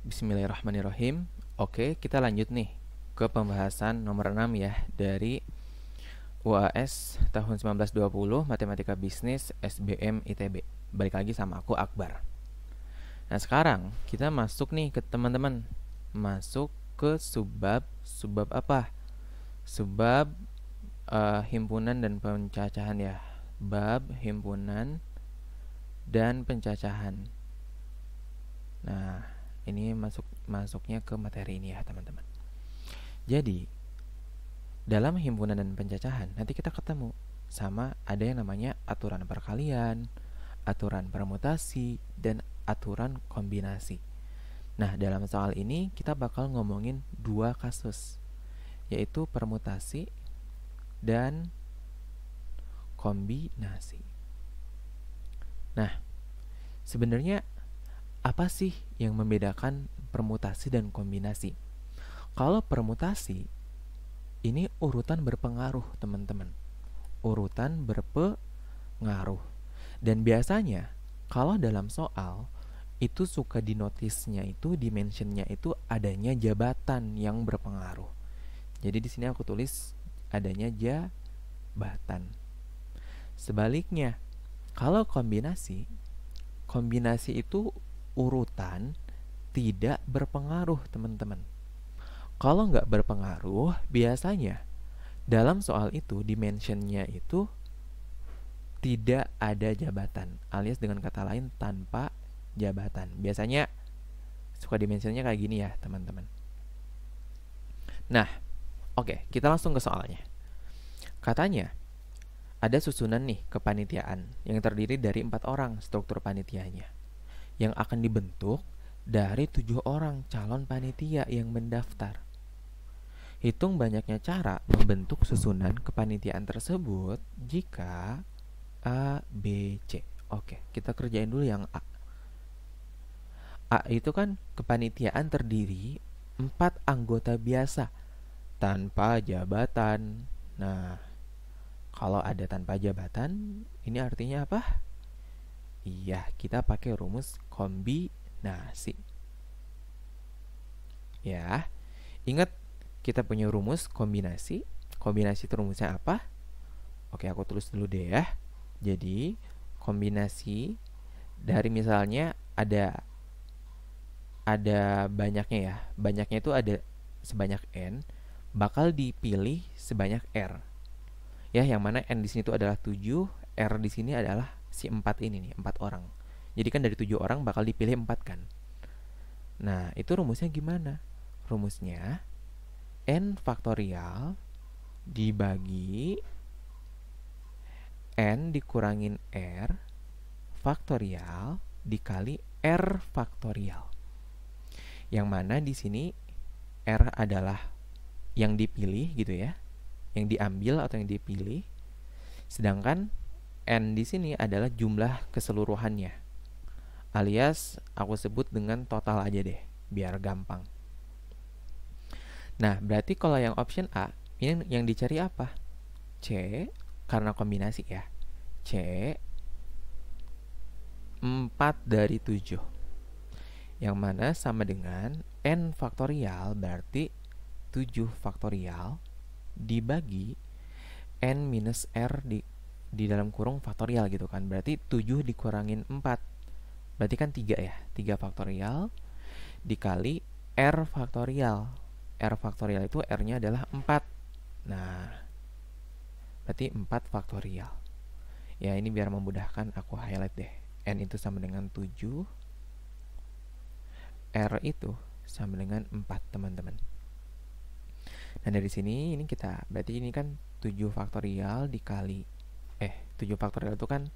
Bismillahirrahmanirrahim. Oke, kita lanjut nih ke pembahasan nomor 6 ya dari UAS tahun 1920 Matematika Bisnis SBM ITB. Balik lagi sama aku Akbar. Nah, sekarang kita masuk nih ke teman-teman. Masuk ke subbab apa? Subbab himpunan dan pencacahan ya. Bab himpunan dan pencacahan. Nah, ini masuknya ke materi ini ya, teman-teman. Jadi, dalam himpunan dan pencacahan nanti kita ketemu sama ada yang namanya aturan perkalian, aturan permutasi, dan aturan kombinasi. Nah, dalam soal ini kita bakal ngomongin dua kasus, yaitu permutasi dan kombinasi. Nah, sebenarnya apa sih yang membedakan permutasi dan kombinasi? Kalau permutasi, ini urutan berpengaruh, teman-teman. Urutan berpengaruh. Dan biasanya, kalau dalam soal, itu suka di notisnya itu, dimensionnya itu adanya jabatan yang berpengaruh. Jadi di sini aku tulis adanya jabatan. Sebaliknya, kalau kombinasi itu urutan tidak berpengaruh, teman-teman. Kalau nggak berpengaruh, biasanya dalam soal itu dimensionnya itu tidak ada jabatan, alias dengan kata lain tanpa jabatan. Biasanya suka dimensionnya kayak gini ya, teman-teman. Nah, oke, kita langsung ke soalnya. Katanya ada susunan nih kepanitiaan yang terdiri dari 4 orang struktur panitianya, yang akan dibentuk dari 7 orang calon panitia yang mendaftar. Hitung banyaknya cara membentuk susunan kepanitiaan tersebut jika A, B, C. Oke, kita kerjain dulu yang A. A itu kan kepanitiaan terdiri 4 anggota biasa tanpa jabatan. Nah, kalau ada tanpa jabatan, ini artinya apa? Iya, kita pakai rumus kombinasi. Ya, ingat kita punya rumus kombinasi. Kombinasi itu rumusnya apa? Oke, aku tulis dulu deh ya. Jadi, kombinasi dari misalnya ada banyaknya ya. Banyaknya itu ada sebanyak N, bakal dipilih sebanyak R. Ya, yang mana N di sini itu adalah 7, R di sini adalah si 4 ini nih, 4 orang. Jadi kan dari 7 orang bakal dipilih 4 kan. Nah, itu rumusnya gimana? Rumusnya N faktorial dibagi N dikurangin R faktorial dikali R faktorial. Yang mana di sini R adalah yang dipilih gitu ya, yang diambil atau yang dipilih. Sedangkan N di sini adalah jumlah keseluruhannya. Alias aku sebut dengan total aja deh, biar gampang. Nah, berarti kalau yang option A, ini yang dicari apa? C, karena kombinasi ya. C 4 dari 7. Yang mana sama dengan N faktorial, berarti 7 faktorial dibagi N minus R di dalam kurung faktorial gitu kan. Berarti 7 dikurangin 4. Berarti kan 3 ya. 3 faktorial dikali R faktorial. R faktorial itu R-nya adalah 4. Nah, berarti 4 faktorial. Ya, ini biar memudahkan aku highlight deh. N itu sama dengan 7. R itu sama dengan 4, teman-teman. Nah, dari sini ini kita berarti ini kan 7 faktorial dikali 7 faktorial itu kan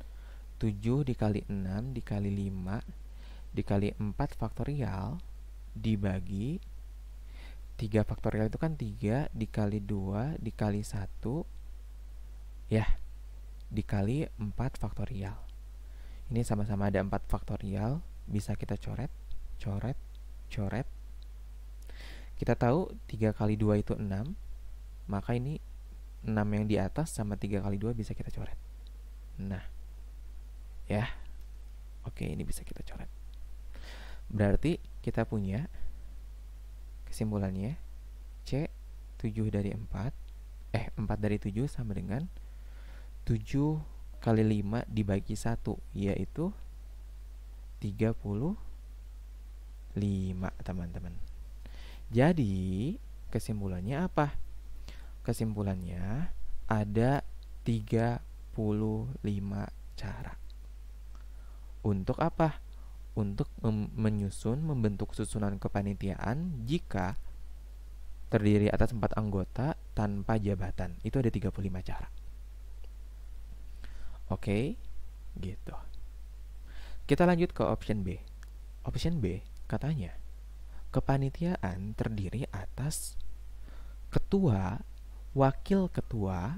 7 dikali 6 dikali 5 dikali 4 faktorial dibagi 3 faktorial itu kan 3 dikali 2 dikali 1 ya, dikali 4 faktorial. Ini sama-sama ada 4 faktorial, bisa kita coret. Kita tahu 3 kali 2 itu 6, maka ini 6 yang di atas sama 3 kali 2 bisa kita coret. Nah, ya, oke, ini bisa kita coret. Berarti kita punya kesimpulannya C 7 dari 4 dari 7 sama dengan 7 kali 5 dibagi 1, yaitu 35, teman-teman. Jadi kesimpulannya apa? Kesimpulannya ada 35 cara. Untuk apa? Untuk membentuk susunan kepanitiaan jika terdiri atas 4 anggota tanpa jabatan. Itu ada 35 cara. Oke, gitu. Kita lanjut ke option B. Option B katanya, kepanitiaan terdiri atas ketua, wakil ketua,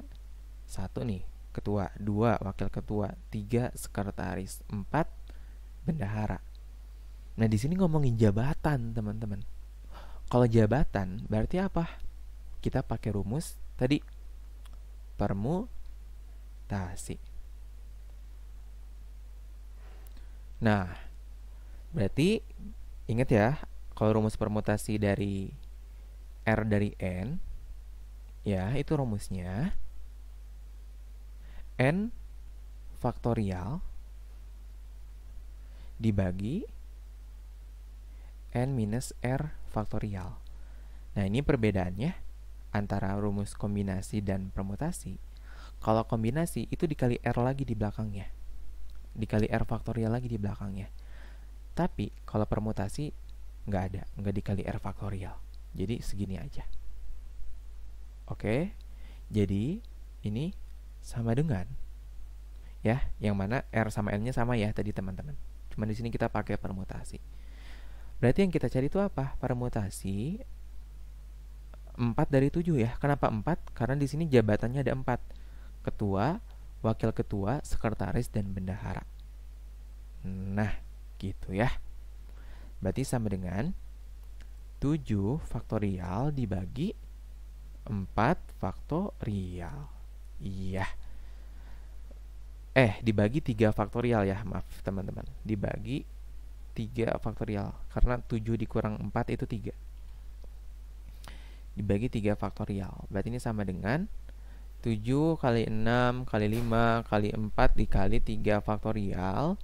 1 nih, ketua, 2 wakil ketua, 3 sekretaris, 4 bendahara. Nah, di sini ngomongin jabatan, teman-teman. Kalau jabatan berarti apa? Kita pakai rumus tadi, permutasi. Nah, berarti ingat ya, kalau rumus permutasi dari R dari N, ya itu rumusnya N faktorial dibagi N minus R faktorial. Nah, ini perbedaannya antara rumus kombinasi dan permutasi. Kalau kombinasi itu dikali R lagi di belakangnya, dikali R faktorial lagi di belakangnya. Tapi kalau permutasi nggak dikali R faktorial. Jadi segini aja. Oke, jadi ini sama dengan, ya, yang mana R sama N-nya sama ya tadi, teman-teman. Cuma di sini kita pakai permutasi. Berarti yang kita cari itu apa? Permutasi 4 dari 7 ya. Kenapa 4? Karena di sini jabatannya ada 4. Ketua, wakil ketua, sekretaris, dan bendahara. Nah, gitu ya. Berarti sama dengan 7 faktorial dibagi 4 faktorial. Iya. Dibagi 3 faktorial ya, maaf teman-teman. Dibagi 3 faktorial, karena 7 dikurang 4 itu 3. Dibagi 3 faktorial. Berarti ini sama dengan 7 kali 6 kali 5 kali 4 dikali 3 faktorial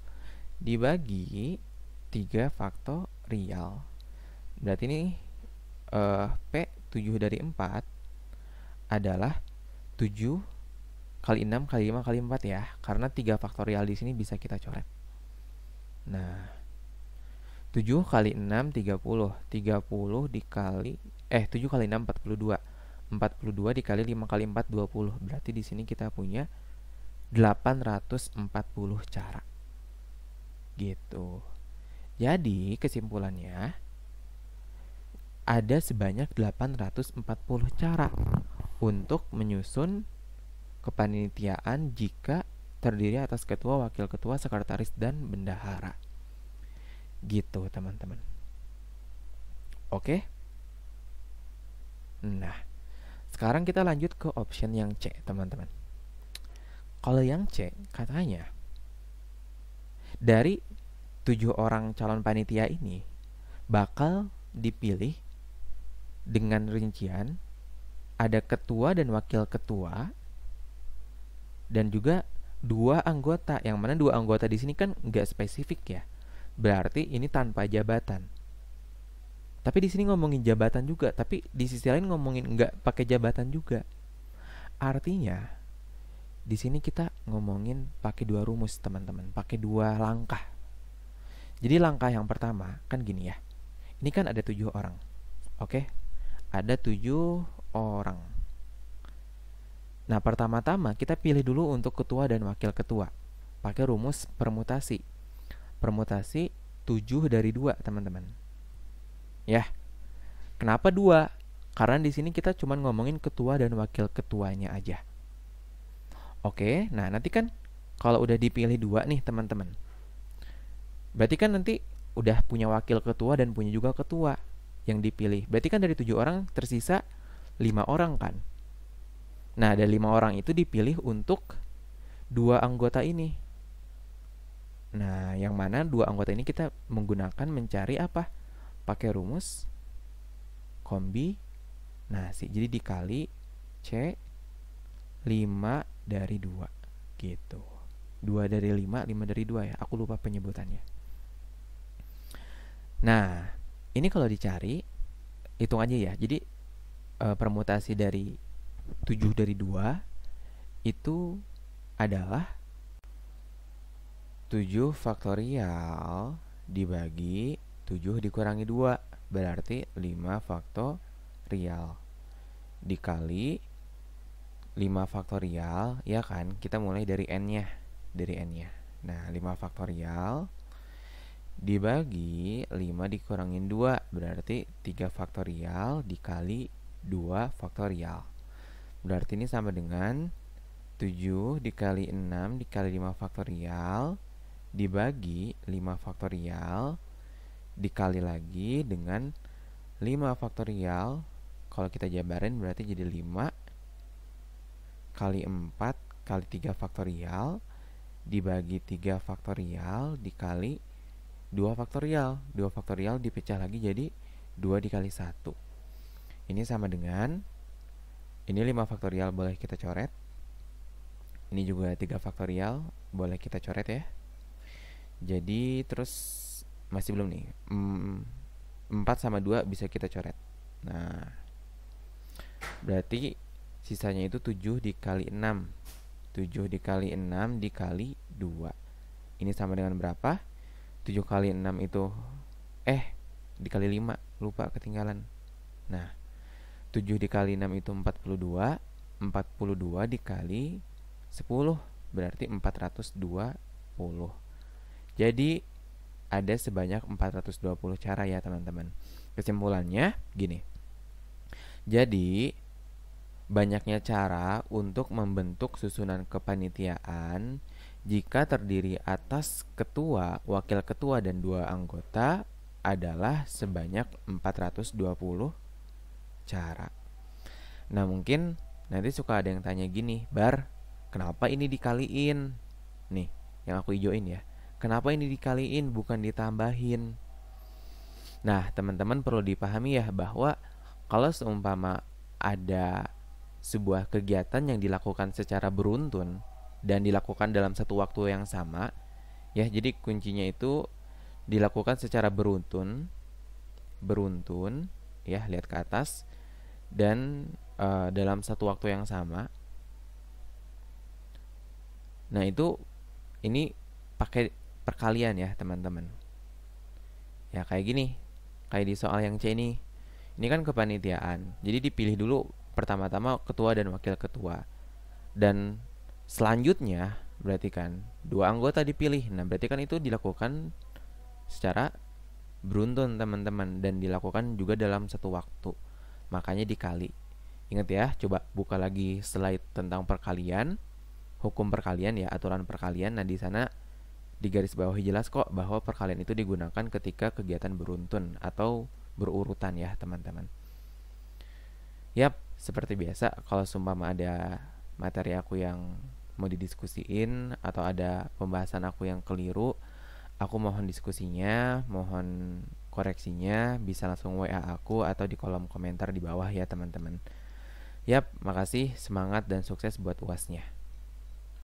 dibagi 3 faktorial. Berarti ini P 7 dari 4 adalah 7 kali 6 kali 5 kali 4 ya, karena 3 faktorial di sini bisa kita coret. Nah, 7 kali 6 30 dikali 7 kali 6 42 dikali 5 kali 4 20. Berarti di sini kita punya 840 cara. Gitu. Jadi kesimpulannya ada sebanyak 840 cara untuk menyusun kepanitiaan jika terdiri atas ketua, wakil ketua, sekretaris, dan bendahara. Gitu, teman-teman. Oke? Nah, sekarang kita lanjut ke option yang C, teman-teman. Kalau yang C, katanya dari 7 orang calon panitia ini bakal dipilih dengan rincian ada ketua dan wakil ketua dan juga 2 anggota, yang mana 2 anggota di sini kan nggak spesifik ya. Berarti ini tanpa jabatan. Tapi di sini ngomongin jabatan juga, tapi di sisi lain ngomongin nggak pakai jabatan juga. Artinya di sini kita ngomongin pakai 2 rumus, teman-teman, pakai 2 langkah. Jadi langkah yang pertama kan gini ya. Ini kan ada 7 orang. Oke? Ada 7 orang. Nah, pertama-tama kita pilih dulu untuk ketua dan wakil ketua. Pakai rumus permutasi. Permutasi 7 dari 2, teman-teman. Ya. Kenapa 2? Karena di sini kita cuma ngomongin ketua dan wakil ketuanya aja. Oke, nah nanti kan kalau udah dipilih 2 nih, teman-teman. Berarti kan nanti udah punya wakil ketua dan punya juga ketua yang dipilih. Berarti kan dari 7 orang tersisa 5 orang kan. Nah, dari 5 orang itu dipilih untuk 2 anggota ini. Nah, yang mana 2 anggota ini kita menggunakan mencari apa? pakai rumus kombinasi. Jadi dikali C 5 dari 2 gitu. 2 dari 5, 5 dari 2 ya. Aku lupa penyebutannya. Nah, ini kalau dicari, hitung aja ya. Jadi permutasi dari 7 dari 2 itu adalah 7 faktorial dibagi 7 dikurangi 2. Berarti 5 faktorial. Dikali 5 faktorial, ya kan? Kita mulai dari n-nya. Nah, 5 faktorial dibagi 5 dikurangin 2. Berarti 3 faktorial dikali 2 faktorial. Berarti ini sama dengan 7 dikali 6 dikali 5 faktorial dibagi 5 faktorial dikali lagi dengan 5 faktorial. Kalau kita jabarin berarti jadi 5 kali 4 kali 3 faktorial dibagi 3 faktorial dikali 2 faktorial. 2 faktorial dipecah lagi jadi 2 dikali 1. Ini sama dengan, ini 5 faktorial boleh kita coret. Ini juga 3 faktorial boleh kita coret ya. Jadi terus masih belum nih. 4 sama 2 bisa kita coret. Nah, berarti sisanya itu 7 dikali 6. 7 dikali 6 dikali 2. Ini sama dengan berapa? 7 kali 6 itu dikali 5. Lupa, ketinggalan. Nah, 7 dikali 6 itu 42. 42 dikali 10 berarti 420. Jadi ada sebanyak 420 cara ya teman-teman. Kesimpulannya gini. Jadi banyaknya cara untuk membentuk susunan kepanitiaan jika terdiri atas ketua, wakil ketua, dan 2 anggota adalah sebanyak 420 cara. Nah, mungkin nanti suka ada yang tanya gini, Bar, kenapa ini dikaliin? Nih, yang aku hijauin ya. Kenapa ini dikaliin bukan ditambahin? Nah, teman-teman perlu dipahami ya bahwa kalau seumpama ada sebuah kegiatan yang dilakukan secara beruntun dan dilakukan dalam satu waktu yang sama, ya, jadi kuncinya itu dilakukan secara beruntun, ya, lihat ke atas, dan dalam satu waktu yang sama. Nah, ini pakai perkalian ya teman-teman. Ya kayak gini, kayak di soal yang C ini. Ini kan kepanitiaan. Jadi dipilih dulu pertama-tama ketua dan wakil ketua. Dan selanjutnya berarti kan 2 anggota dipilih. Nah, berarti kan itu dilakukan secara beruntun teman-teman dan dilakukan juga dalam satu waktu. Makanya dikali. Ingat ya, coba buka lagi slide tentang perkalian, hukum perkalian ya, aturan perkalian. Nah, di sana di garis bawah jelas kok bahwa perkalian itu digunakan ketika kegiatan beruntun atau berurutan ya teman-teman. Yap, seperti biasa kalau seumpama ada materi aku yang mau didiskusiin atau ada pembahasan aku yang keliru, aku mohon diskusinya, mohon koreksinya, bisa langsung WA aku atau di kolom komentar di bawah ya teman-teman. Yap, makasih, semangat dan sukses buat UASnya.